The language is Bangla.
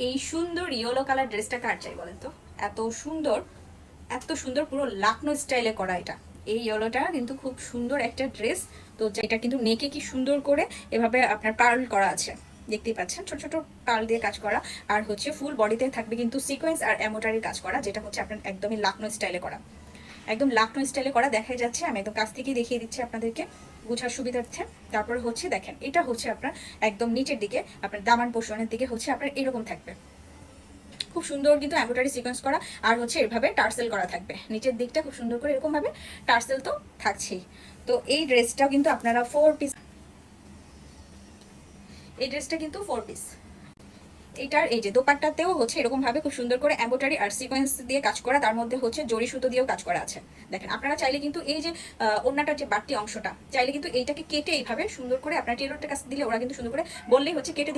এই সুন্দর ইয়েলো কালার ড্রেসটা কার চাই বলেন তো? এত সুন্দর, এত সুন্দর, পুরো লাকনো স্টাইলে করা এটা। এই ইয়েলোটা কিন্তু খুব সুন্দর একটা ড্রেস। তো এটা কিন্তু নেকে কি সুন্দর করে এভাবে আপনার পার্ল করা আছে, দেখতেই পাচ্ছেন, ছোট ছোট পার্ল দিয়ে কাজ করা। আর হচ্ছে ফুল বডিতে থাকবে কিন্তু সিকোয়েন্স আর এমব্রয়ডারির কাজ করা, যেটা হচ্ছে আপনার একদমই লাকনো স্টাইলে করা। একদম লাকনো স্টাইলে করা দেখাই যাচ্ছে, আমি একদম কাছ থেকেই দেখিয়ে দিচ্ছি আপনাদেরকে বোঝার সুবিধার্থে। তারপর হচ্ছে দেখেন, এটা হচ্ছে আপনার একদম নিচের দিকে, আপনার দামান পোর্শনের দিকে হচ্ছে আপনার এরকম থাকবে, খুব সুন্দর কিন্তু এমব্রয়ডারি সিকোয়েন্স করা। আর হচ্ছে এভাবে টার্সেল করা থাকবে নিচের দিকটা, খুব সুন্দর করে এরকম ভাবে টার্সেল তো থাকছেই। তো এই ড্রেসটাও কিন্তু আপনারা 4 পিস, এই ড্রেসটা কিন্তু 4 পিস। এটার এই যে দোপাট্টাতেও হচ্ছে এরকম ভাবে খুব সুন্দর করে এমব্রয়ডারি আর সিকোয়েন্স দিয়ে কাজ করা, তার মধ্যে হচ্ছে জরি সুতো দিয়েও কাজ করা আছে। দেখেন, আপনারা চাইলে কিন্তু এই যে ওড়নাটার যে বাড়তি অংশটা চাইলে কিন্তু এইটাকে কেটে এইভাবে সুন্দর করে আপনার টেলরটার কাছে দিলে ওরা কিন্তু সুন্দর করে বললেই হচ্ছে কেটে